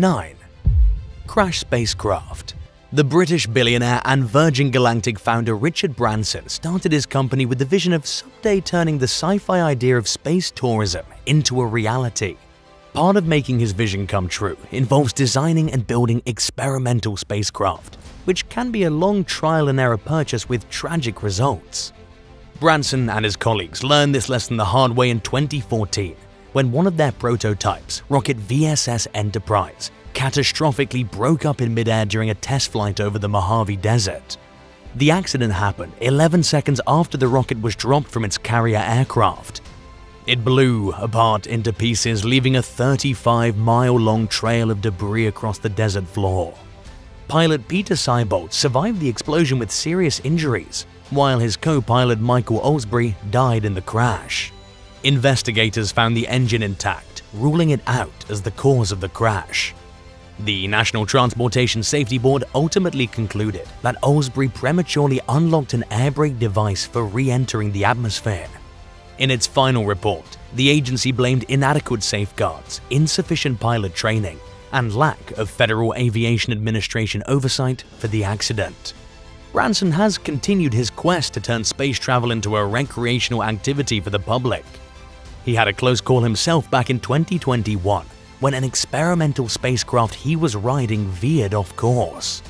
9. Crash spacecraft. The British billionaire and Virgin Galactic founder Richard Branson started his company with the vision of someday turning the sci-fi idea of space tourism into a reality. Part of making his vision come true involves designing and building experimental spacecraft, which can be a long trial-and-error purchase with tragic results. Branson and his colleagues learned this lesson the hard way in 2014, when one of their prototypes, rocket VSS Enterprise, catastrophically broke up in midair during a test flight over the Mojave Desert. The accident happened 11 seconds after the rocket was dropped from its carrier aircraft. It blew apart into pieces, leaving a 35-mile-long trail of debris across the desert floor. Pilot Peter Seibold survived the explosion with serious injuries, while his co-pilot Michael Olsbury died in the crash. Investigators found the engine intact, ruling it out as the cause of the crash. The National Transportation Safety Board ultimately concluded that Olsbury prematurely unlocked an air brake device for re-entering the atmosphere. In its final report, the agency blamed inadequate safeguards, insufficient pilot training, and lack of Federal Aviation Administration oversight for the accident. Branson has continued his quest to turn space travel into a recreational activity for the public. He had a close call himself back in 2021, when an experimental spacecraft he was riding veered off course.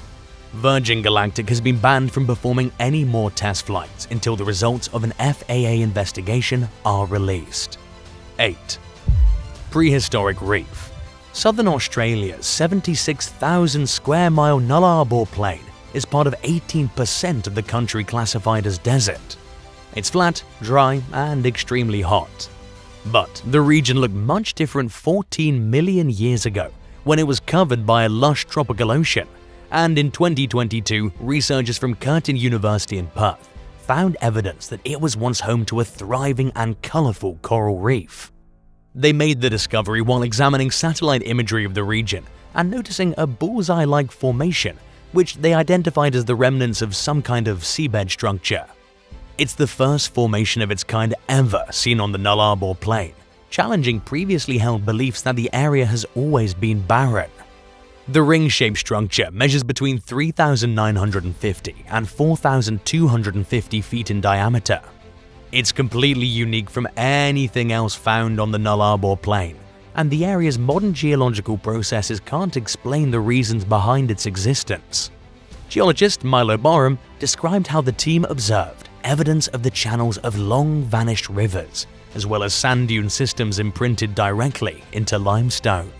Virgin Galactic has been banned from performing any more test flights until the results of an FAA investigation are released. 8. Prehistoric Reef. Southern Australia's 76,000 square mile Nullarbor Plain is part of 18% of the country classified as desert. It's flat, dry, and extremely hot. But the region looked much different 14 million years ago, when it was covered by a lush tropical ocean, and in 2022, researchers from Curtin University in Perth found evidence that it was once home to a thriving and colorful coral reef. They made the discovery while examining satellite imagery of the region and noticing a bullseye-like formation, which they identified as the remnants of some kind of seabed structure. It's the first formation of its kind ever seen on the Nullarbor Plain, challenging previously held beliefs that the area has always been barren. The ring-shaped structure measures between 3,950 and 4,250 feet in diameter. It's completely unique from anything else found on the Nullarbor Plain, and the area's modern geological processes can't explain the reasons behind its existence. Geologist Milo Borum described how the team observed evidence of the channels of long-vanished rivers, as well as sand dune systems imprinted directly into limestone.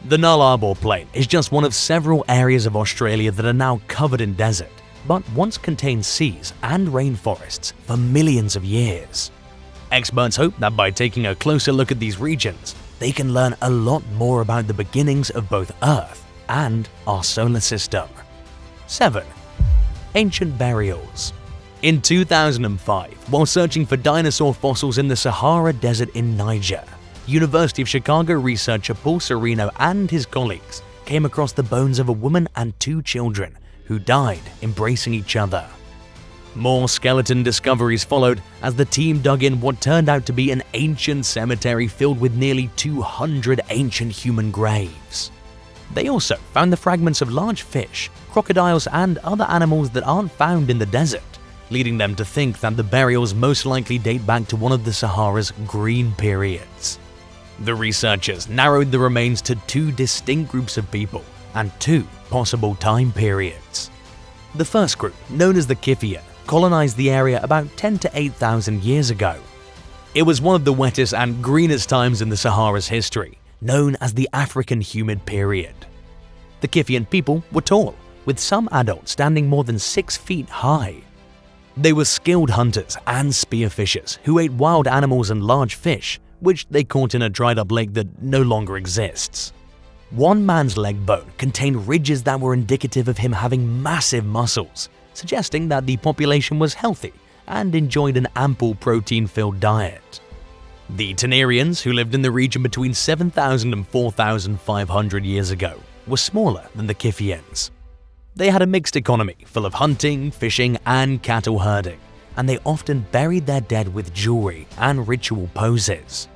The Nullarbor Plain is just one of several areas of Australia that are now covered in desert, but once contained seas and rainforests for millions of years. Experts hope that by taking a closer look at these regions, they can learn a lot more about the beginnings of both Earth and our solar system. 7. Ancient burials. In 2005, while searching for dinosaur fossils in the Sahara Desert in Niger, University of Chicago researcher Paul Sereno and his colleagues came across the bones of a woman and 2 children who died embracing each other. More skeleton discoveries followed as the team dug in what turned out to be an ancient cemetery filled with nearly 200 ancient human graves. They also found the fragments of large fish, crocodiles, and other animals that aren't found in the desert, leading them to think that the burials most likely date back to one of the Sahara's green periods. The researchers narrowed the remains to 2 distinct groups of people and 2 possible time periods. The first group, known as the Kifian, colonized the area about 10 to 8,000 years ago. It was one of the wettest and greenest times in the Sahara's history, known as the African Humid Period. The Kifian people were tall, with some adults standing more than 6 feet high. They were skilled hunters and spearfishers who ate wild animals and large fish, which they caught in a dried-up lake that no longer exists. One man's leg bone contained ridges that were indicative of him having massive muscles, suggesting that the population was healthy and enjoyed an ample protein-filled diet. The Tenerians, who lived in the region between 7,000 and 4,500 years ago, were smaller than the Kifians. They had a mixed economy full of hunting, fishing, and cattle herding, and they often buried their dead with jewelry and ritual poses.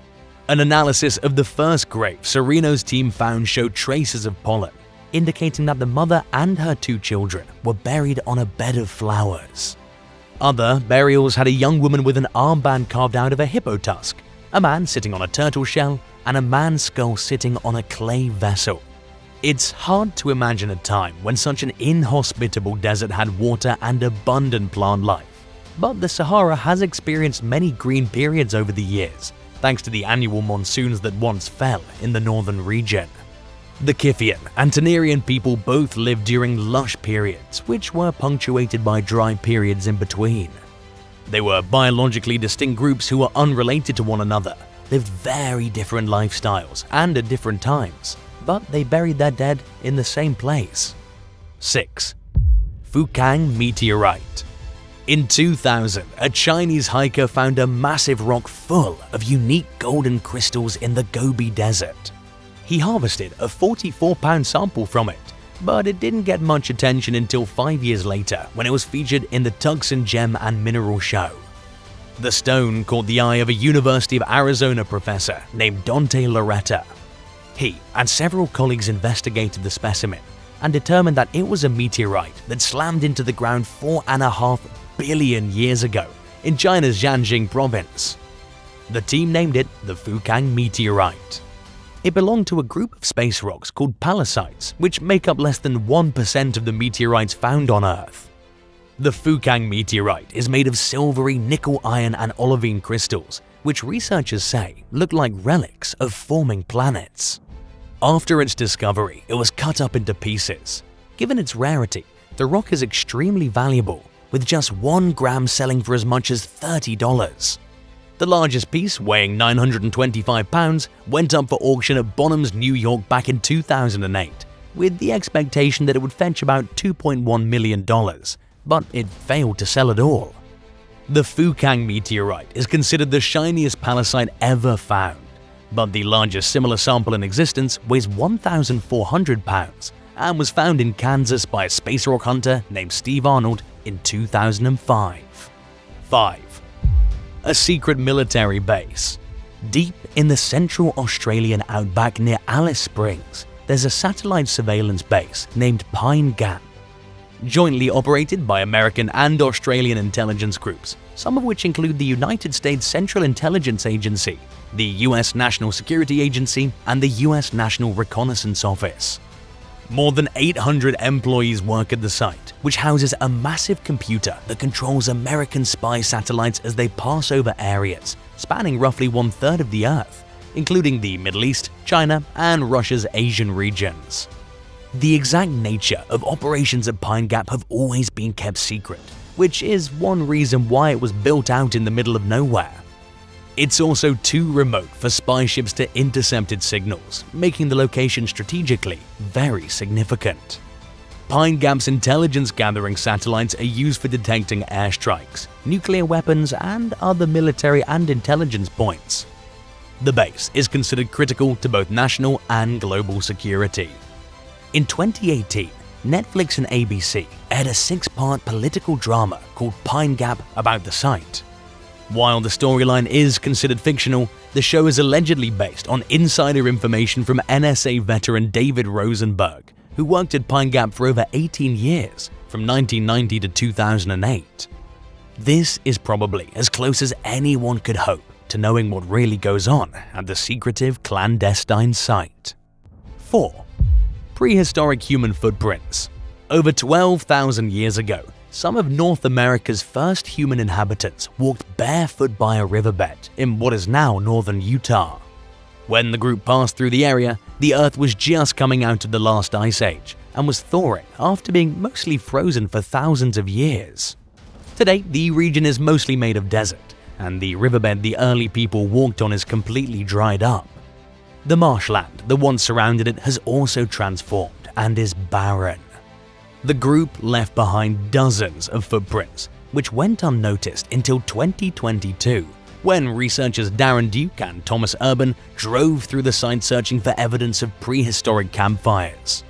An analysis of the first grave Sereno's team found showed traces of pollen, indicating that the mother and her 2 children were buried on a bed of flowers. Other burials had a young woman with an armband carved out of a hippo tusk, a man sitting on a turtle shell, and a man's skull sitting on a clay vessel. It's hard to imagine a time when such an inhospitable desert had water and abundant plant life, but the Sahara has experienced many green periods over the years, thanks to the annual monsoons that once fell in the northern region. The Kiffian and Tenerian people both lived during lush periods, which were punctuated by dry periods in between. They were biologically distinct groups who were unrelated to one another, lived very different lifestyles and at different times, but they buried their dead in the same place. 6. Fukang Meteorite. In 2000, a Chinese hiker found a massive rock full of unique golden crystals in the Gobi Desert. He harvested a 44-pound sample from it, but it didn't get much attention until 5 years later when it was featured in the Tucson Gem and Mineral Show. The stone caught the eye of a University of Arizona professor named Dante Loretta. He and several colleagues investigated the specimen and determined that it was a meteorite that slammed into the ground 4.5 billion years ago in China's Jiangxing province. The team named it the Fukang Meteorite. It belonged to a group of space rocks called pallasites, which make up less than 1% of the meteorites found on Earth. The Fukang Meteorite is made of silvery nickel, iron, and olivine crystals, which researchers say look like relics of forming planets. After its discovery, it was cut up into pieces. Given its rarity, the rock is extremely valuable, with just 1 gram selling for as much as $30. The largest piece, weighing 925 pounds, went up for auction at Bonham's, New York back in 2008, with the expectation that it would fetch about $2.1 million, but it failed to sell at all. The Fukang Meteorite is considered the shiniest pallasite ever found, but the largest similar sample in existence weighs 1,400 pounds and was found in Kansas by a space rock hunter named Steve Arnold in 2005. 5. A secret military base. Deep in the central Australian outback near Alice Springs, there's a satellite surveillance base named Pine Gap. Jointly operated by American and Australian intelligence groups, some of which include the United States Central Intelligence Agency, the US National Security Agency, and the US National Reconnaissance Office. More than 800 employees work at the site, which houses a massive computer that controls American spy satellites as they pass over areas spanning roughly 1/3 of the Earth, including the Middle East, China, and Russia's Asian regions. The exact nature of operations at Pine Gap have always been kept secret, which is one reason why it was built out in the middle of nowhere. It's also too remote for spy ships to intercept its signals, making the location strategically very significant. Pine Gap's intelligence-gathering satellites are used for detecting airstrikes, nuclear weapons, and other military and intelligence points. The base is considered critical to both national and global security. In 2018, Netflix and ABC aired a 6-part political drama called Pine Gap about the site. While the storyline is considered fictional, the show is allegedly based on insider information from NSA veteran David Rosenberg, who worked at Pine Gap for over 18 years, from 1990 to 2008. This is probably as close as anyone could hope to knowing what really goes on at the secretive clandestine site. 4. Prehistoric human footprints. Over 12,000 years ago, some of North America's first human inhabitants walked barefoot by a riverbed in what is now northern Utah. When the group passed through the area, the Earth was just coming out of the last ice age and was thawing after being mostly frozen for thousands of years. Today, the region is mostly made of desert, and the riverbed the early people walked on is completely dried up. The marshland that once surrounded it has also transformed and is barren. The group left behind dozens of footprints, which went unnoticed until 2022, when researchers Darren Duke and Thomas Urban drove through the site searching for evidence of prehistoric campfires.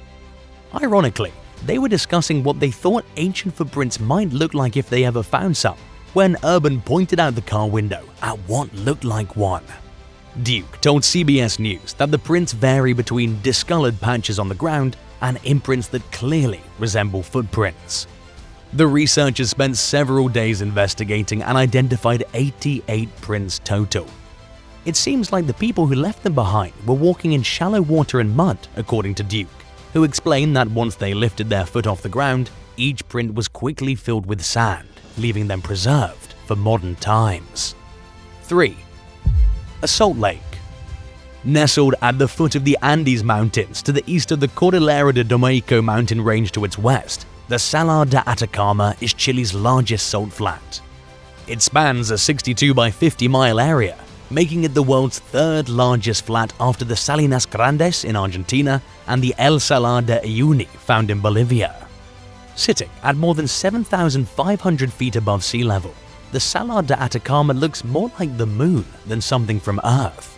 Ironically, they were discussing what they thought ancient footprints might look like if they ever found some, when Urban pointed out the car window at what looked like one. Duke told CBS News that the prints vary between discolored patches on the ground and imprints that clearly resemble footprints. The researchers spent several days investigating and identified 88 prints total. It seems like the people who left them behind were walking in shallow water and mud, according to Duke, who explained that once they lifted their foot off the ground, each print was quickly filled with sand, leaving them preserved for modern times. 3. A salt lake. Nestled at the foot of the Andes Mountains to the east of the Cordillera de Domeico mountain range to its west, the Salar de Atacama is Chile's largest salt flat. It spans a 62 by 50 mile area, making it the world's third largest flat after the Salinas Grandes in Argentina and the El Salar de Uyuni found in Bolivia. Sitting at more than 7,500 feet above sea level, the Salar de Atacama looks more like the moon than something from Earth.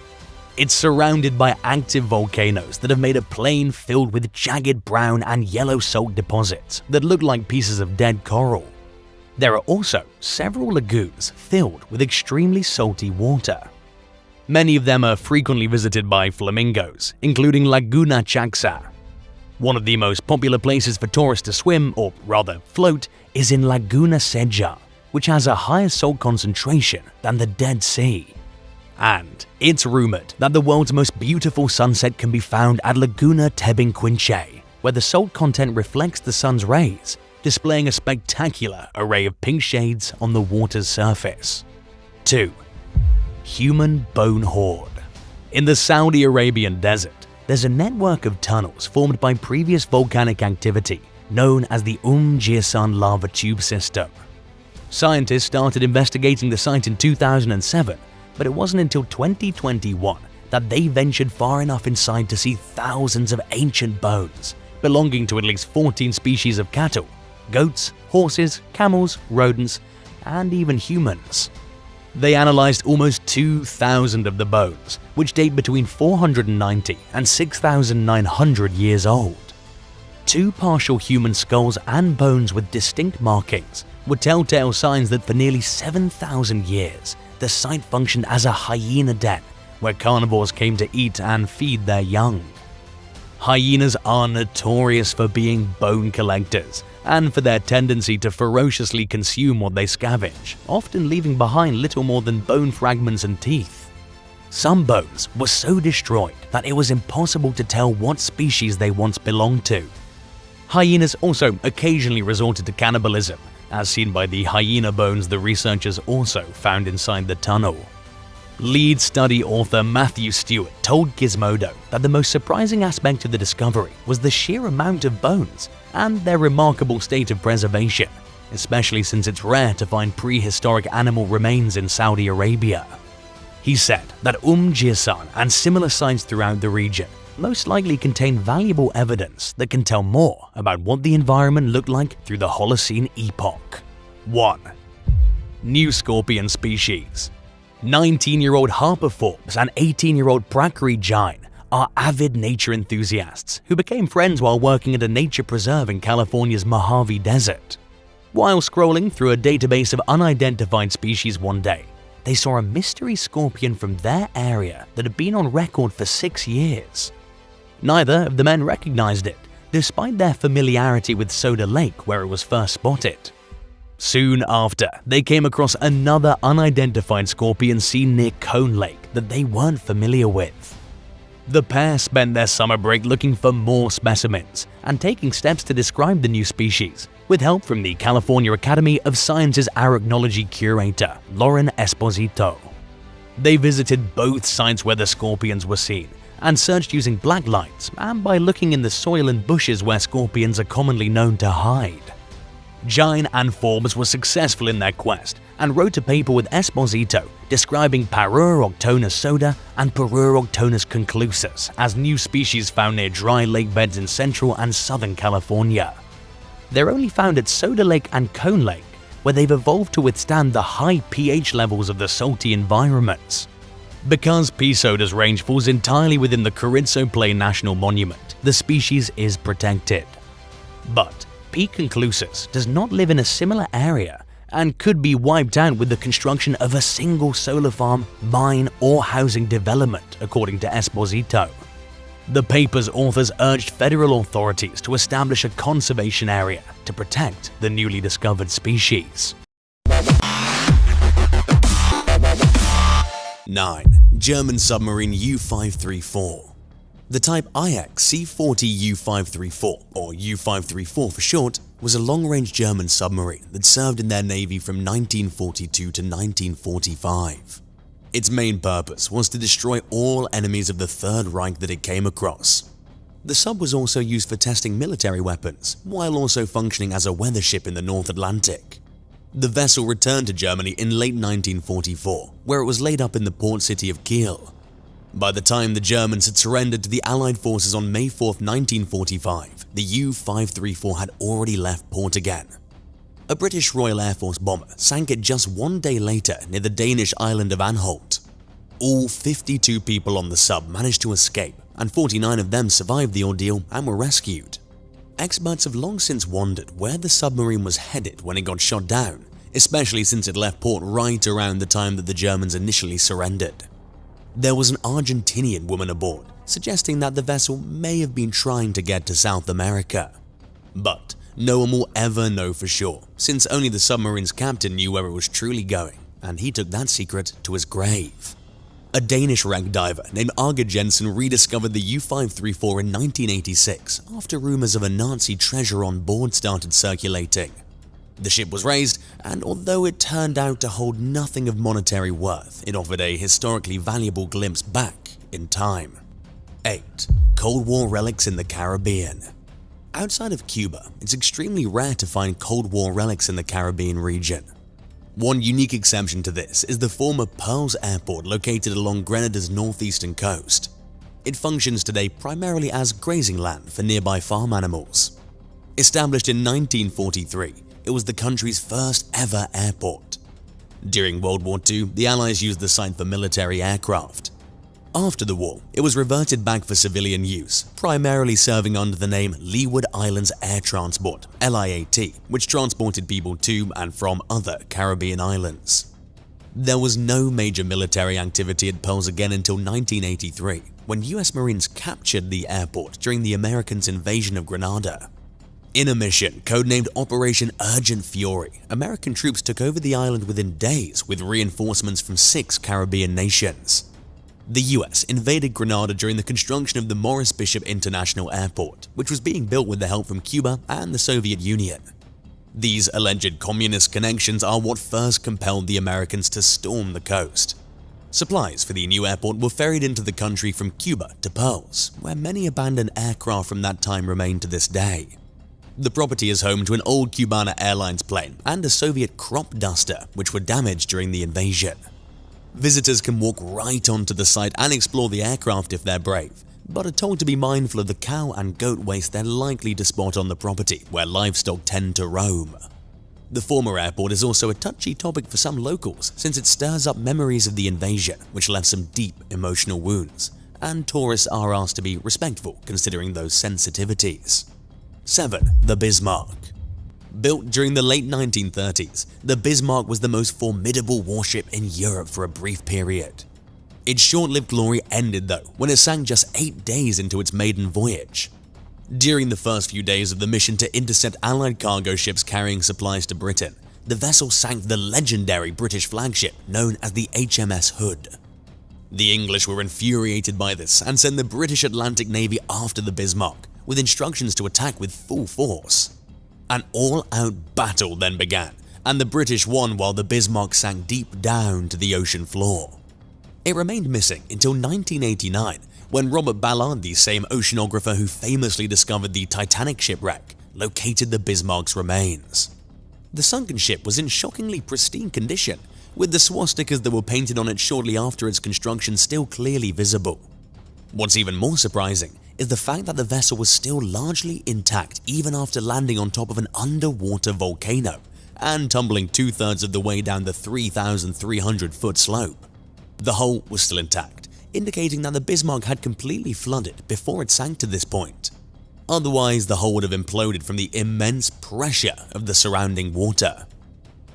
It's surrounded by active volcanoes that have made a plain filled with jagged brown and yellow salt deposits that look like pieces of dead coral. There are also several lagoons filled with extremely salty water. Many of them are frequently visited by flamingos, including Laguna Chaxa. One of the most popular places for tourists to swim, or rather float, is in Laguna Seja, which has a higher salt concentration than the Dead Sea. And it's rumored that the world's most beautiful sunset can be found at Laguna Tebinquinche, where the salt content reflects the sun's rays, displaying a spectacular array of pink shades on the water's surface. 2. Human bone horde. In the Saudi Arabian desert, there's a network of tunnels formed by previous volcanic activity known as the Jirsan lava tube system. Scientists started investigating the site in 2007, but it wasn't until 2021 that they ventured far enough inside to see thousands of ancient bones belonging to at least 14 species of cattle, goats, horses, camels, rodents, and even humans. They analyzed almost 2,000 of the bones, which date between 490 and 6,900 years old. 2 partial human skulls and bones with distinct markings were telltale signs that for nearly 7,000 years, the site functioned as a hyena den where carnivores came to eat and feed their young. Hyenas are notorious for being bone collectors and for their tendency to ferociously consume what they scavenge, often leaving behind little more than bone fragments and teeth. Some bones were so destroyed that it was impossible to tell what species they once belonged to. Hyenas also occasionally resorted to cannibalism, as seen by the hyena bones the researchers also found inside the tunnel. Lead study author Matthew Stewart told Gizmodo that the most surprising aspect of the discovery was the sheer amount of bones and their remarkable state of preservation, especially since it's rare to find prehistoric animal remains in Saudi Arabia. He said that Jirsan and similar sites throughout the region most likely contain valuable evidence that can tell more about what the environment looked like through the Holocene epoch. 1. New scorpion species. 19-year-old Harper Forbes and 18-year-old Prakri Jain are avid nature enthusiasts who became friends while working at a nature preserve in California's Mojave Desert. While scrolling through a database of unidentified species one day, they saw a mystery scorpion from their area that had been on record for 6 years. Neither of the men recognized it, despite their familiarity with Soda Lake where it was first spotted. Soon after, they came across another unidentified scorpion seen near Cone Lake that they weren't familiar with. The pair spent their summer break looking for more specimens and taking steps to describe the new species, with help from the California Academy of Sciences arachnology curator, Lauren Esposito. They visited both sites where the scorpions were seen and searched using black lights and by looking in the soil and bushes where scorpions are commonly known to hide. Jain and Forbes were successful in their quest and wrote a paper with Esposito describing Paruroctonus soda and Paruroctonus conclusus as new species found near dry lake beds in central and southern California. They're only found at Soda Lake and Cone Lake, where they've evolved to withstand the high pH levels of the salty environments. Because P. soda's range falls entirely within the Carrizo Plain National Monument, the species is protected. But P. conclusus does not live in a similar area and could be wiped out with the construction of a single solar farm, mine, or housing development, according to Esposito. The paper's authors urged federal authorities to establish a conservation area to protect the newly discovered species. 9. German submarine U-534. The type IX C-40 U-534, or U-534 for short, was a long-range German submarine that served in their navy from 1942 to 1945. Its main purpose was to destroy all enemies of the Third Reich that it came across. The sub was also used for testing military weapons, while also functioning as a weather ship in the North Atlantic. The vessel returned to Germany in late 1944, where it was laid up in the port city of Kiel. By the time the Germans had surrendered to the Allied forces on May 4, 1945, the U-534 had already left port again. A British Royal Air Force bomber sank it just one day later near the Danish island of Anholt. All 52 people on the sub managed to escape, and 49 of them survived the ordeal and were rescued. Experts have long since wondered where the submarine was headed when it got shot down, especially since it left port right around the time that the Germans initially surrendered. There was an Argentinian woman aboard, suggesting that the vessel may have been trying to get to South America. But no one will ever know for sure, since only the submarine's captain knew where it was truly going, and he took that secret to his grave. A Danish wreck diver named Arge Jensen rediscovered the U-534 in 1986 after rumors of a Nazi treasure on board started circulating. The ship was raised, and although it turned out to hold nothing of monetary worth, it offered a historically valuable glimpse back in time. 8. Cold War relics in the Caribbean. Outside of Cuba, it's extremely rare to find Cold War relics in the Caribbean region. One unique exception to this is the former Pearls Airport located along Grenada's northeastern coast. It functions today primarily as grazing land for nearby farm animals. Established in 1943, it was the country's first ever airport. During World War II, the Allies used the site for military aircraft. After the war, it was reverted back for civilian use, primarily serving under the name Leeward Islands Air Transport (LIAT), which transported people to and from other Caribbean islands. There was no major military activity at Pearls again until 1983, when US Marines captured the airport during the Americans' invasion of Grenada. In a mission codenamed Operation Urgent Fury, American troops took over the island within days with reinforcements from 6 Caribbean nations. The US invaded Grenada during the construction of the Morris Bishop International Airport, which was being built with the help from Cuba and the Soviet Union. These alleged communist connections are what first compelled the Americans to storm the coast. Supplies for the new airport were ferried into the country from Cuba to Pearls, where many abandoned aircraft from that time remain to this day. The property is home to an old Cubana Airlines plane and a Soviet crop duster, which were damaged during the invasion. Visitors can walk right onto the site and explore the aircraft if they're brave, but are told to be mindful of the cow and goat waste they're likely to spot on the property where livestock tend to roam. The former airport is also a touchy topic for some locals since it stirs up memories of the invasion, which left some deep emotional wounds, and tourists are asked to be respectful considering those sensitivities. 7. The Bismarck. Built during the late 1930s, the Bismarck was the most formidable warship in Europe for a brief period. Its short-lived glory ended though when it sank just 8 days into its maiden voyage. During the first few days of the mission to intercept Allied cargo ships carrying supplies to Britain, the vessel sank the legendary British flagship known as the HMS Hood. The English were infuriated by this and sent the British Atlantic Navy after the Bismarck, with instructions to attack with full force. An all-out battle then began, and the British won while the Bismarck sank deep down to the ocean floor. It remained missing until 1989, when Robert Ballard, the same oceanographer who famously discovered the Titanic shipwreck, located the Bismarck's remains. The sunken ship was in shockingly pristine condition, with the swastikas that were painted on it shortly after its construction still clearly visible. What's even more surprising is the fact that the vessel was still largely intact even after landing on top of an underwater volcano and tumbling 2/3 of the way down the 3,300-foot slope. The hull was still intact, indicating that the Bismarck had completely flooded before it sank to this point. Otherwise, the hull would have imploded from the immense pressure of the surrounding water.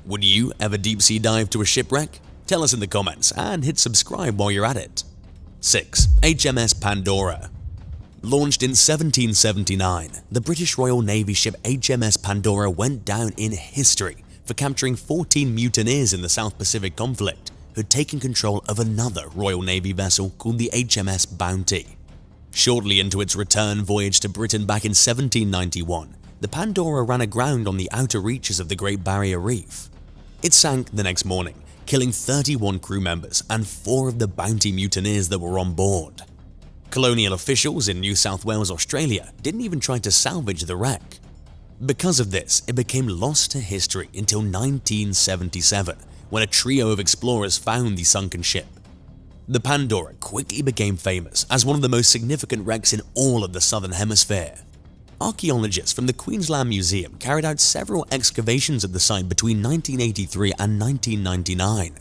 Would you ever deep-sea dive to a shipwreck? Tell us in the comments and hit subscribe while you're at it. 6. HMS Pandora. Launched in 1779, the British Royal Navy ship HMS Pandora went down in history for capturing 14 mutineers in the South Pacific conflict who had taken control of another Royal Navy vessel called the HMS Bounty. Shortly into its return voyage to Britain back in 1791, the Pandora ran aground on the outer reaches of the Great Barrier Reef. It sank the next morning, killing 31 crew members and 4 of the Bounty mutineers that were on board. Colonial officials in New South Wales, Australia didn't even try to salvage the wreck. Because of this, it became lost to history until 1977, when a trio of explorers found the sunken ship. The Pandora quickly became famous as one of the most significant wrecks in all of the Southern Hemisphere. Archaeologists from the Queensland Museum carried out several excavations at the site between 1983 and 1999.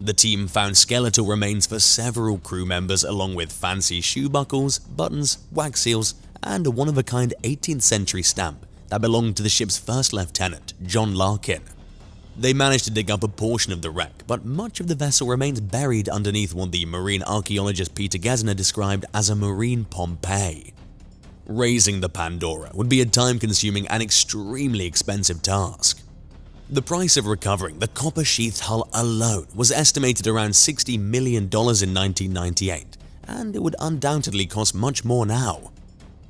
The team found skeletal remains for several crew members along with fancy shoe buckles, buttons, wax seals, and a one-of-a-kind 18th century stamp that belonged to the ship's first lieutenant, John Larkin. They managed to dig up a portion of the wreck, but much of the vessel remains buried underneath what the marine archaeologist Peter Gesner described as a marine Pompeii. Raising the Pandora would be a time-consuming and extremely expensive task. The price of recovering the copper-sheathed hull alone was estimated around $60 million in 1998, and it would undoubtedly cost much more now.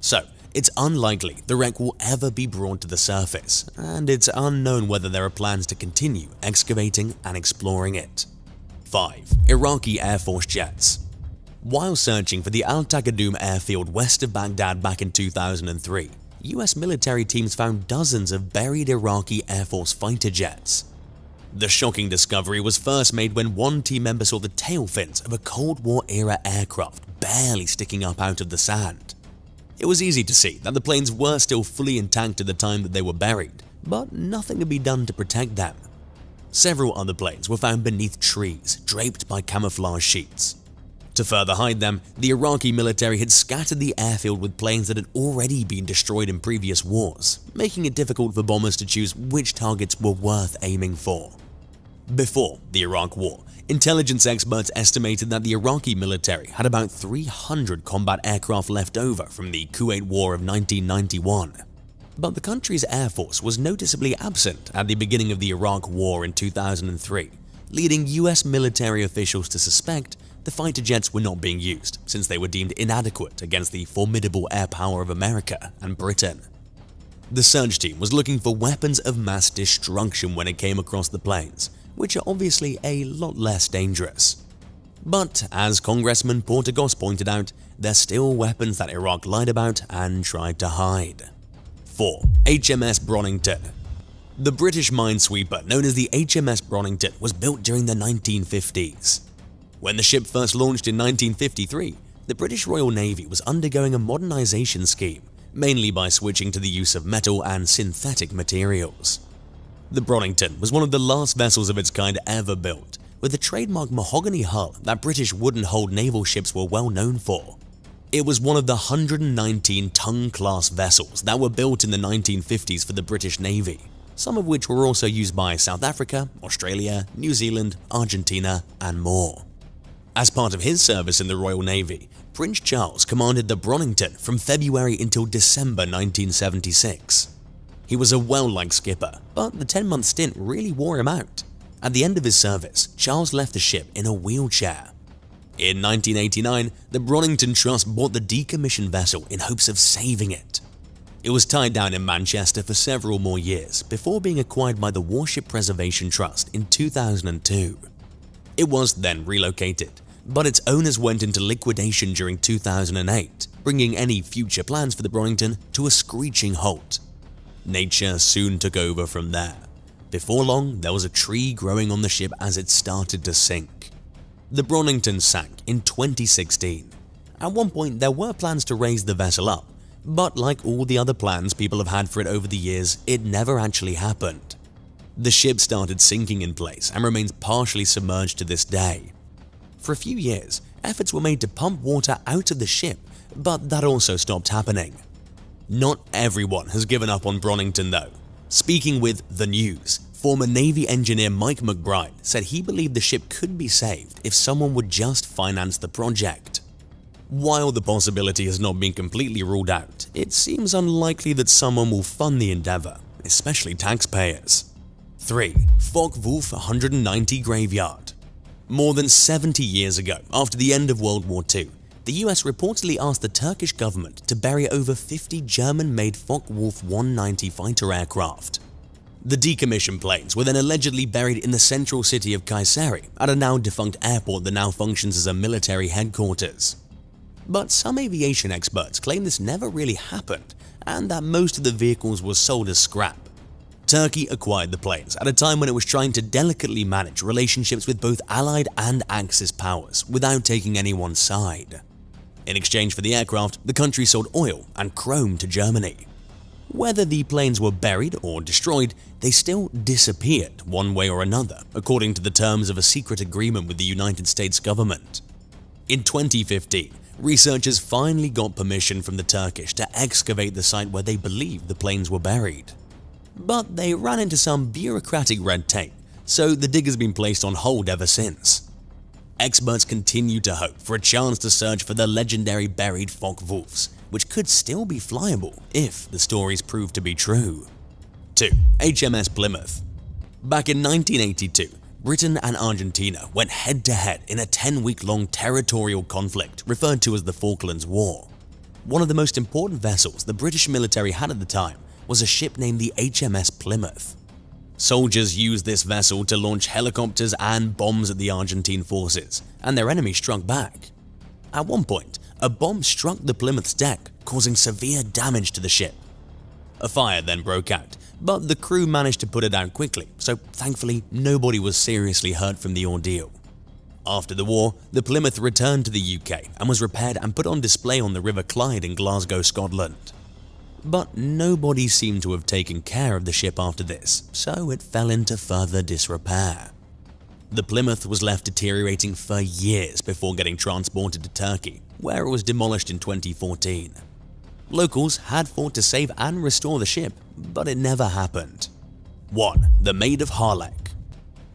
So, it's unlikely the wreck will ever be brought to the surface, and it's unknown whether there are plans to continue excavating and exploring it. 5. Iraqi Air Force jets. While searching for the Al Taqadum airfield west of Baghdad back in 2003, US military teams found dozens of buried Iraqi Air Force fighter jets. The shocking discovery was first made when one team member saw the tail fins of a Cold War-era aircraft barely sticking up out of the sand. It was easy to see that the planes were still fully intact at the time that they were buried, but nothing could be done to protect them. Several other planes were found beneath trees, draped by camouflage sheets. To further hide them, the Iraqi military had scattered the airfield with planes that had already been destroyed in previous wars, making it difficult for bombers to choose which targets were worth aiming for. Before the Iraq War, intelligence experts estimated that the Iraqi military had about 300 combat aircraft left over from the Kuwait War of 1991. But the country's air force was noticeably absent at the beginning of the Iraq War in 2003, leading US military officials to suspect the fighter jets were not being used since they were deemed inadequate against the formidable air power of America and Britain. The search team was looking for weapons of mass destruction when it came across the planes, which are obviously a lot less dangerous. But as Congressman Portagos pointed out, they're still weapons that Iraq lied about and tried to hide. 4. HMS Bronington. The British minesweeper known as the HMS Bronington was built during the 1950s. When the ship first launched in 1953, the British Royal Navy was undergoing a modernization scheme, mainly by switching to the use of metal and synthetic materials. The Bronington was one of the last vessels of its kind ever built, with the trademark mahogany hull that British wooden-hulled naval ships were well known for. It was one of the 119 ton-class vessels that were built in the 1950s for the British Navy, some of which were also used by South Africa, Australia, New Zealand, Argentina, and more. As part of his service in the Royal Navy, Prince Charles commanded the Bronington from February until December 1976. He was a well-liked skipper, but the 10-month stint really wore him out. At the end of his service, Charles left the ship in a wheelchair. In 1989, the Bronington Trust bought the decommissioned vessel in hopes of saving it. It was tied down in Manchester for several more years before being acquired by the Warship Preservation Trust in 2002. It was then relocated, but its owners went into liquidation during 2008, bringing any future plans for the Bronington to a screeching halt. Nature soon took over from there. Before long, there was a tree growing on the ship as it started to sink. The Bronington sank in 2016. At one point, there were plans to raise the vessel up, but like all the other plans people have had for it over the years, it never actually happened. The ship started sinking in place and remains partially submerged to this day. For a few years, efforts were made to pump water out of the ship, but that also stopped happening. Not everyone has given up on Bronington though. Speaking with The News, former Navy engineer Mike McBride said he believed the ship could be saved if someone would just finance the project. While the possibility has not been completely ruled out, it seems unlikely that someone will fund the endeavor, especially taxpayers. 3. Fogwolf 190 Graveyard. More than 70 years ago, after the end of World War II, the US reportedly asked the Turkish government to bury over 50 German-made Focke-Wulf 190 fighter aircraft. The decommissioned planes were then allegedly buried in the central city of Kayseri at a now-defunct airport that now functions as a military headquarters. But some aviation experts claim this never really happened and that most of the vehicles were sold as scrap. Turkey acquired the planes at a time when it was trying to delicately manage relationships with both Allied and Axis powers without taking anyone's side. In exchange for the aircraft, the country sold oil and chrome to Germany. Whether the planes were buried or destroyed, they still disappeared one way or another, according to the terms of a secret agreement with the United States government. In 2015, researchers finally got permission from the Turkish to excavate the site where they believed the planes were buried. But they ran into some bureaucratic red tape, so the dig has been placed on hold ever since. Experts continue to hope for a chance to search for the legendary buried Focke-Wulfs, which could still be flyable if the stories prove to be true. 2. HMS Plymouth. Back in 1982, Britain and Argentina went head-to-head in a 10-week-long territorial conflict referred to as the Falklands War. One of the most important vessels the British military had at the time was a ship named the HMS Plymouth. Soldiers used this vessel to launch helicopters and bombs at the Argentine forces, and their enemy struck back. At one point, a bomb struck the Plymouth's deck, causing severe damage to the ship. A fire then broke out, but the crew managed to put it out quickly, so thankfully nobody was seriously hurt from the ordeal. After the war, the Plymouth returned to the UK and was repaired and put on display on the River Clyde in Glasgow, Scotland. But nobody seemed to have taken care of the ship after this, so it fell into further disrepair. The Plymouth was left deteriorating for years before getting transported to Turkey, where it was demolished in 2014. Locals had fought to save and restore the ship, but it never happened. 1. The MA of Harlech.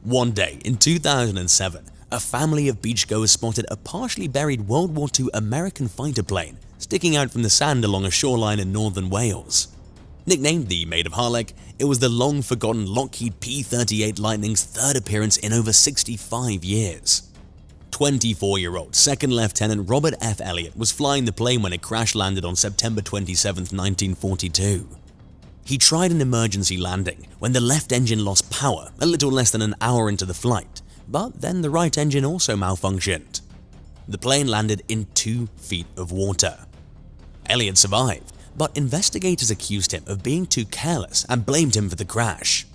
One day in 2007, a family of beachgoers spotted a partially buried World War II American fighter plane sticking out from the sand along a shoreline in northern Wales. Nicknamed the MA of Harlech, it was the long-forgotten Lockheed P-38 Lightning's third appearance in over 65 years. 24-year-old Second Lieutenant Robert F. Elliott was flying the plane when it crash-landed on September 27, 1942. He tried an emergency landing when the left engine lost power a little less than an hour into the flight, but then the right engine also malfunctioned. The plane landed in 2 feet of water. Elliott survived, but investigators accused him of being too careless and blamed him for the crash.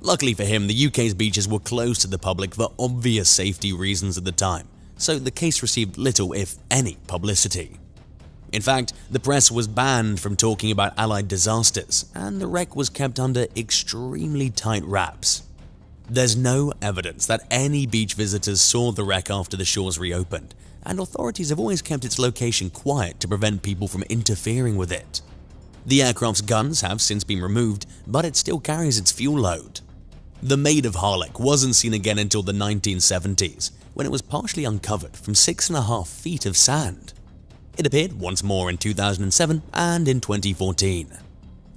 Luckily for him, the UK's beaches were closed to the public for obvious safety reasons at the time, so the case received little, if any, publicity. In fact, the press was banned from talking about Allied disasters, and the wreck was kept under extremely tight wraps. There's no evidence that any beach visitors saw the wreck after the shores reopened, and authorities have always kept its location quiet to prevent people from interfering with it. The aircraft's guns have since been removed, but it still carries its fuel load. The MA of Harlech wasn't seen again until the 1970s, when it was partially uncovered from 6.5 feet of sand. It appeared once more in 2007 and in 2014.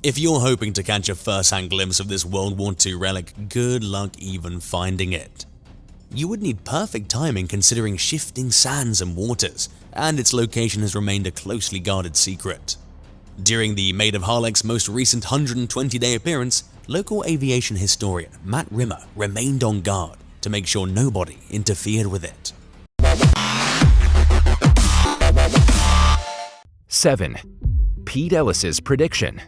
If you're hoping to catch a first-hand glimpse of this World War II relic, good luck even finding it. You would need perfect timing considering shifting sands and waters, and its location has remained a closely guarded secret. During the MA of Harlech's most recent 120-day appearance, local aviation historian Matt Rimmer remained on guard to make sure nobody interfered with it. 7. Pete Ellis's prediction.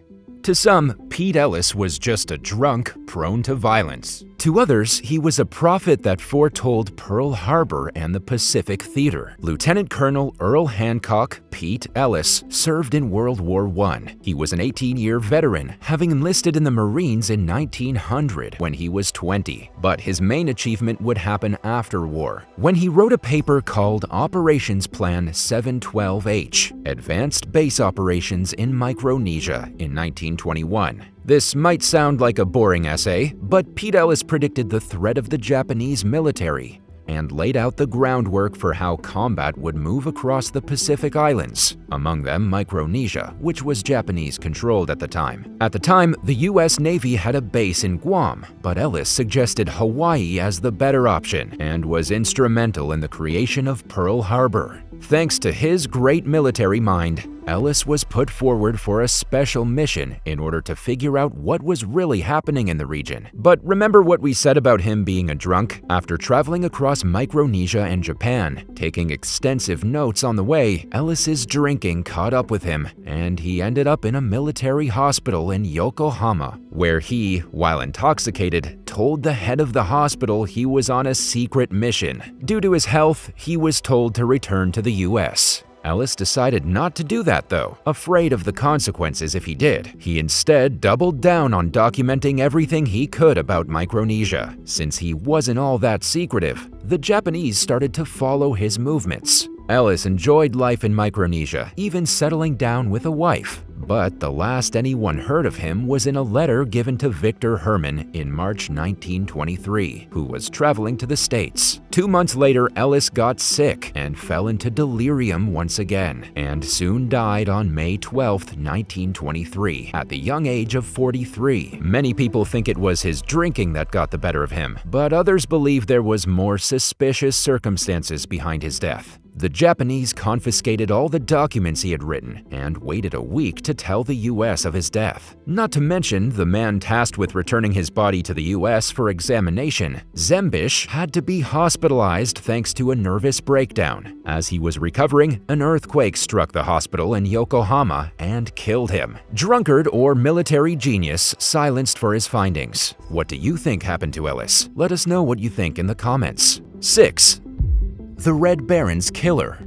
To some, Pete Ellis was just a drunk prone to violence. To others, he was a prophet that foretold Pearl Harbor and the Pacific Theater. Lieutenant Colonel Earl Hancock Pete Ellis served in World War I. He was an 18-year veteran, having enlisted in the Marines in 1900 when he was 20. But his main achievement would happen after war, when he wrote a paper called Operations Plan 712H, Advanced Base Operations in Micronesia in 1921. This might sound like a boring essay, but Pete Ellis predicted the threat of the Japanese military and laid out the groundwork for how combat would move across the Pacific Islands, among them Micronesia, which was Japanese-controlled at the time. At the time, the U.S. Navy had a base in Guam, but Ellis suggested Hawaii as the better option and was instrumental in the creation of Pearl Harbor. Thanks to his great military mind, Ellis was put forward for a special mission in order to figure out what was really happening in the region. But remember what we said about him being a drunk? After traveling across Micronesia and Japan, taking extensive notes on the way, Ellis's drinking caught up with him, and he ended up in a military hospital in Yokohama, where he, while intoxicated, told the head of the hospital he was on a secret mission. Due to his health, he was told to return to the U.S. Ellis decided not to do that though, afraid of the consequences if he did. He instead doubled down on documenting everything he could about Micronesia. Since he wasn't all that secretive, the Japanese started to follow his movements. Ellis enjoyed life in Micronesia, even settling down with a wife. But the last anyone heard of him was in a letter given to Victor Herman in March 1923, who was traveling to the States. 2 months later, Ellis got sick and fell into delirium once again, and soon died on May 12, 1923, at the young age of 43. Many people think it was his drinking that got the better of him, but others believe there was more suspicious circumstances behind his death. The Japanese confiscated all the documents he had written and waited a week to tell the U.S. of his death. Not to mention, the man tasked with returning his body to the U.S. for examination, Zembish, had to be hospitalized thanks to a nervous breakdown. As he was recovering, an earthquake struck the hospital in Yokohama and killed him. Drunkard or military genius, silenced for his findings. What do you think happened to Ellis? Let us know what you think in the comments. 6. The Red Baron's killer.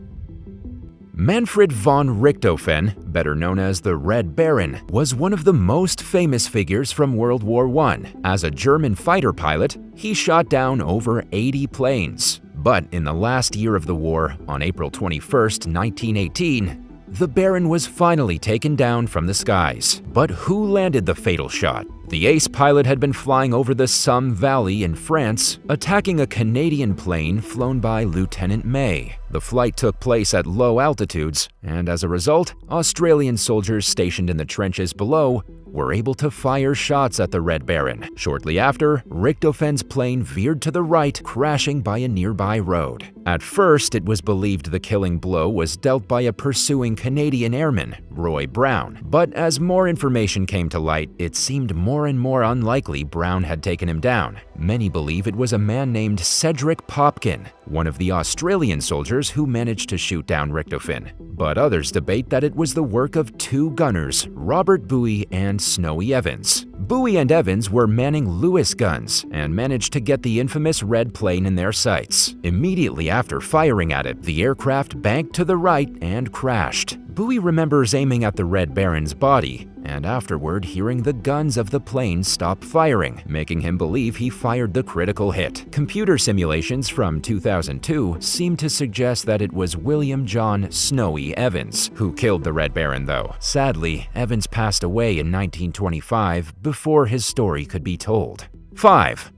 Manfred von Richthofen, better known as the Red Baron, was one of the most famous figures from World War I. As a German fighter pilot, he shot down over 80 planes. But in the last year of the war, on April 21, 1918, the Baron was finally taken down from the skies. But who landed the fatal shot? The ace pilot had been flying over the Somme Valley in France, attacking a Canadian plane flown by Lieutenant May. The flight took place at low altitudes, and as a result, Australian soldiers stationed in the trenches below were able to fire shots at the Red Baron. Shortly after, Richthofen's plane veered to the right, crashing by a nearby road. At first, it was believed the killing blow was dealt by a pursuing Canadian airman, Roy Brown. But as more information came to light, it seemed more and more unlikely Brown had taken him down. Many believe it was a man named Cedric Popkin, one of the Australian soldiers who managed to shoot down Richtofen. But others debate that it was the work of two gunners, Robert Bowie and Snowy Evans. Bowie and Evans were manning Lewis guns and managed to get the infamous red plane in their sights. Immediately after firing at it, the aircraft banked to the right and crashed. Bowie remembers aiming at the Red Baron's body, and afterward hearing the guns of the plane stop firing, making him believe he fired the critical hit. Computer simulations from 2002 seem to suggest that it was William John Snowy Evans who killed the Red Baron, though. Sadly, Evans passed away in 1925 before his story could be told. 5.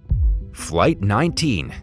Flight 19.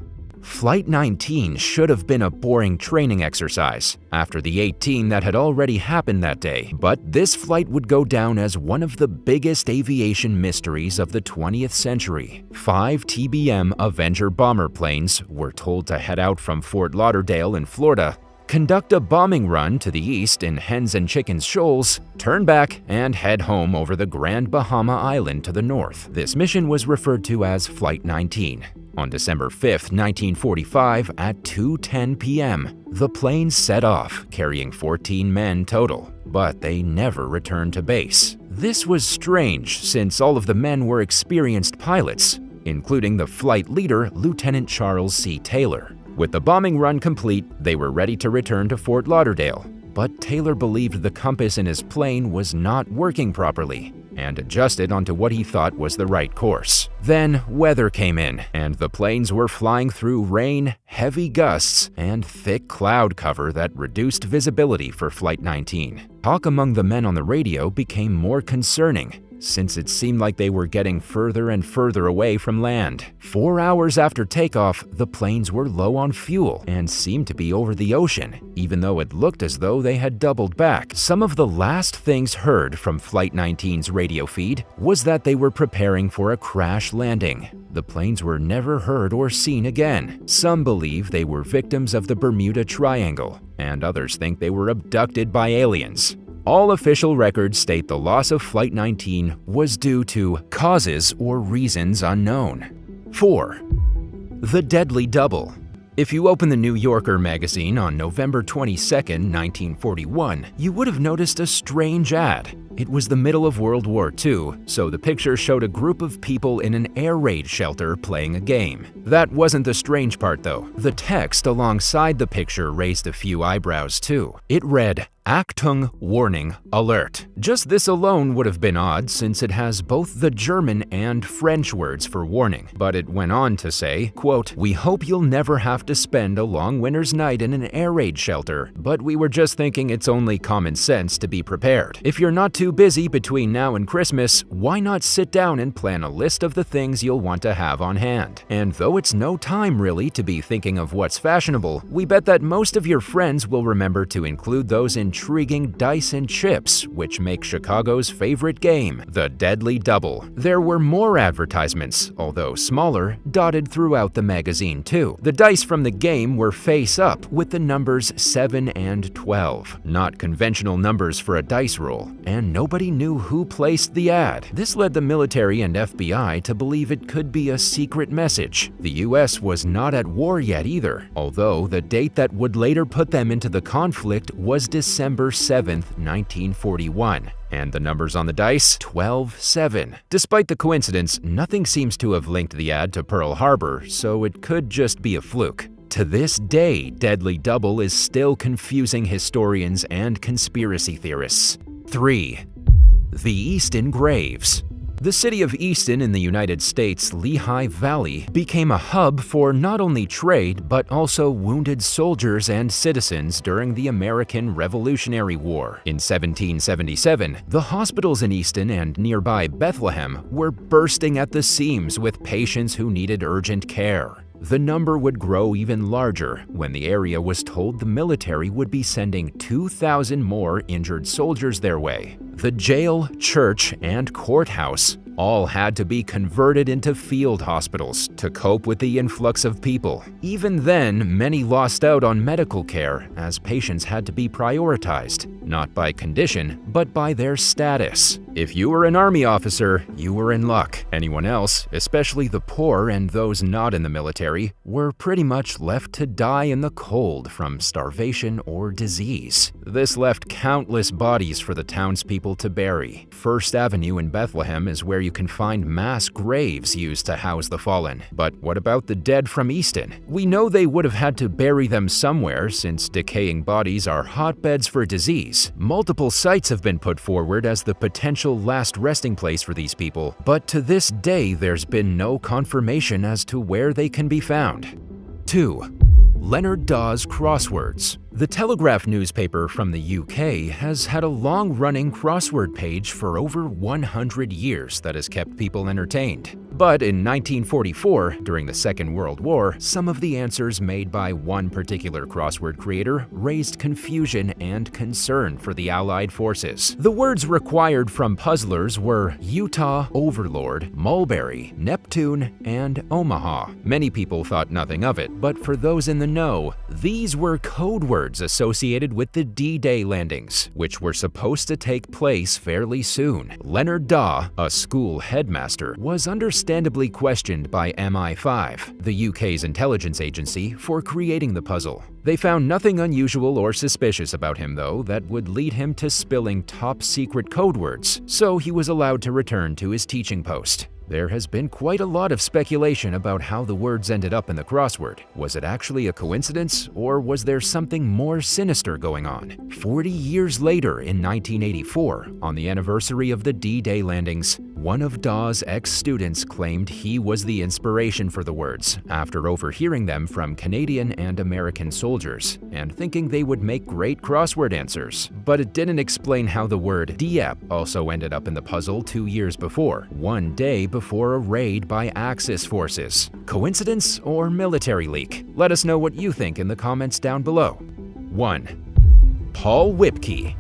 Flight 19 should have been a boring training exercise after the 18 that had already happened that day, but this flight would go down as one of the biggest aviation mysteries of the 20th century. 5 TBM Avenger bomber planes were told to head out from Fort Lauderdale in Florida, conduct a bombing run to the east in Hens and Chickens Shoals, turn back, and head home over the Grand Bahama Island to the north. This mission was referred to as Flight 19. On December 5, 1945, at 2:10 p.m., the plane set off, carrying 14 men total, but they never returned to base. This was strange, since all of the men were experienced pilots, including the flight leader, Lieutenant Charles C. Taylor. With the bombing run complete, they were ready to return to Fort Lauderdale, but Taylor believed the compass in his plane was not working properly and adjusted onto what he thought was the right course. Then weather came in, and the planes were flying through rain, heavy gusts, and thick cloud cover that reduced visibility for Flight 19. Talk among the men on the radio became more concerning, since it seemed like they were getting further and further away from land. 4 hours after takeoff, the planes were low on fuel and seemed to be over the ocean, even though it looked as though they had doubled back. Some of the last things heard from Flight 19's radio feed was that they were preparing for a crash landing. The planes were never heard or seen again. Some believe they were victims of the Bermuda Triangle, and others think they were abducted by aliens. All official records state the loss of Flight 19 was due to causes or reasons unknown. 4. The Deadly Double. If you open the New Yorker magazine on November 22, 1941, you would have noticed a strange ad. It was the middle of World War II, so the picture showed a group of people in an air raid shelter playing a game. That wasn't the strange part though. The text alongside the picture raised a few eyebrows too. It read, Achtung Warning Alert. Just this alone would have been odd since it has both the German and French words for warning, but it went on to say, quote, "We hope you'll never have to spend a long winter's night in an air raid shelter, but we were just thinking it's only common sense to be prepared. If you're not too busy between now and Christmas, why not sit down and plan a list of the things you'll want to have on hand? And though it's no time really to be thinking of what's fashionable, we bet that most of your friends will remember to include those intriguing dice and chips, which make Chicago's favorite game, the Deadly Double." There were more advertisements, although smaller, dotted throughout the magazine too. The dice from the game were face up with the numbers 7 and 12, not conventional numbers for a dice roll, and nobody knew who placed the ad. This led the military and FBI to believe it could be a secret message. The US was not at war yet either, although the date that would later put them into the conflict was December 7, 1941. And the numbers on the dice? 12-7. Despite the coincidence, nothing seems to have linked the ad to Pearl Harbor, so it could just be a fluke. To this day, Deadly Double is still confusing historians and conspiracy theorists. 3. The Easton Graves. The city of Easton in the United States' Lehigh Valley became a hub for not only trade but also wounded soldiers and citizens during the American Revolutionary War. In 1777, the hospitals in Easton and nearby Bethlehem were bursting at the seams with patients who needed urgent care. The number would grow even larger when the area was told the military would be sending 2,000 more injured soldiers their way. The jail, church, and courthouse all had to be converted into field hospitals to cope with the influx of people. Even then, many lost out on medical care as patients had to be prioritized, not by condition, but by their status. If you were an army officer, you were in luck. Anyone else, especially the poor and those not in the military, were pretty much left to die in the cold from starvation or disease. This left countless bodies for the townspeople to bury. First Avenue in Bethlehem is where you can find mass graves used to house the fallen. But what about the dead from Easton? We know they would have had to bury them somewhere since decaying bodies are hotbeds for disease. Multiple sites have been put forward as the potential last resting place for these people, but to this day there's been no confirmation as to where they can be found. 2. Leonard DAs Crosswords. The Telegraph newspaper from the UK has had a long-running crossword page for over 100 years that has kept people entertained. But in 1944, during the Second World War, some of the answers made by one particular crossword creator raised confusion and concern for the Allied forces. The words required from puzzlers were Utah, Overlord, Mulberry, Neptune, and Omaha. Many people thought nothing of it, but for those in the know, these were code words associated with the D-Day landings, which were supposed to take place fairly soon. Leonard DA, a school headmaster, was understandably questioned by MI5, the UK's intelligence agency, for creating the puzzle. They found nothing unusual or suspicious about him, though, that would lead him to spilling top-secret code words, so he was allowed to return to his teaching post. There has been quite a lot of speculation about how the words ended up in the crossword. Was it actually a coincidence, or was there something more sinister going on? 40 years later, in 1984, on the anniversary of the D-Day landings, One of DA's ex-students claimed he was the inspiration for the words after overhearing them from Canadian and American soldiers and thinking they would make great crossword answers. But it didn't explain how the word Dieppe also ended up in the puzzle 2 years before, one day before a raid by Axis forces. Coincidence or military leak? Let us know what you think in the comments down below. 1. Paul Whipkey.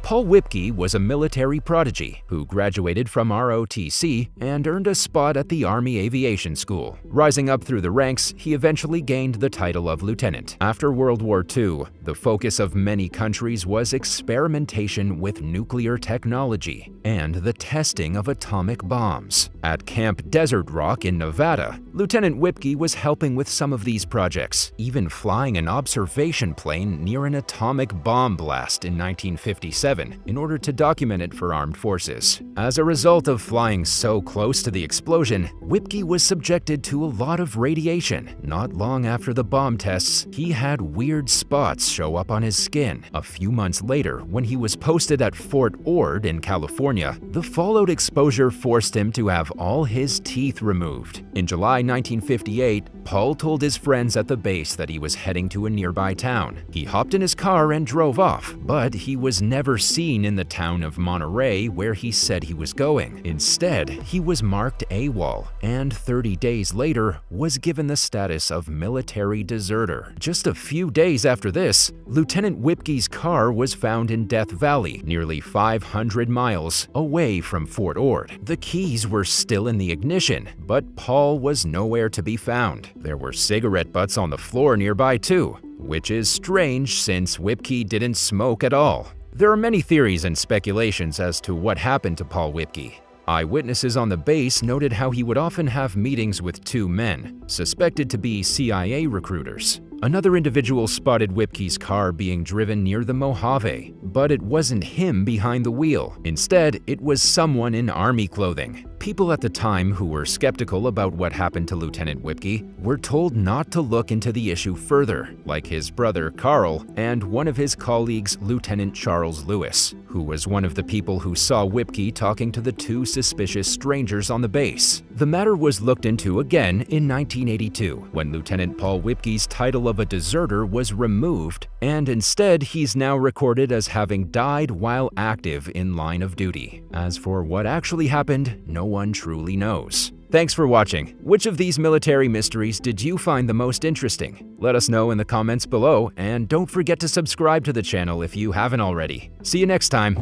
Paul Whipkey was a military prodigy who graduated from ROTC and earned a spot at the Army Aviation School. Rising up through the ranks, he eventually gained the title of lieutenant. After World War II, the focus of many countries was experimentation with nuclear technology and the testing of atomic bombs. At Camp Desert Rock in Nevada, Lieutenant Whipkey was helping with some of these projects, even flying an observation plane near an atomic bomb blast in 1957. In order to document it for armed forces. As a result of flying so close to the explosion, Whipkey was subjected to a lot of radiation. Not long after the bomb tests, he had weird spots show up on his skin. A few months later, when he was posted at Fort Ord in California, the fallout exposure forced him to have all his teeth removed. In July 1958, Paul told his friends at the base that he was heading to a nearby town. He hopped in his car and drove off, but he was never seen in the town of Monterey where he said he was going. Instead, he was marked AWOL and 30 days later was given the status of military deserter. Just a few days after this, Lieutenant Whipkey's car was found in Death Valley, nearly 500 miles away from Fort Ord. The keys were still in the ignition, but Paul was nowhere to be found. There were cigarette butts on the floor nearby too, which is strange since Whipkey didn't smoke at all. There are many theories and speculations as to what happened to Paul Whipkey. Eyewitnesses on the base noted how he would often have meetings with two men, suspected to be CIA recruiters. Another individual spotted Whipkey's car being driven near the Mojave, but it wasn't him behind the wheel. Instead, it was someone in army clothing. People at the time who were skeptical about what happened to Lieutenant Whipkey were told not to look into the issue further, like his brother Carl and one of his colleagues, Lieutenant Charles Lewis, who was one of the people who saw Whipkey talking to the two suspicious strangers on the base. The matter was looked into again in 1982, when Lieutenant Paul Whipkey's title of a deserter was removed, and instead he's now recorded as having died while active in line of duty. As for what actually happened, no one truly knows. Thanks for watching. Which of these military mysteries did you find the most interesting? Let us know in the comments below, and don't forget to subscribe to the channel if you haven't already. See you next time.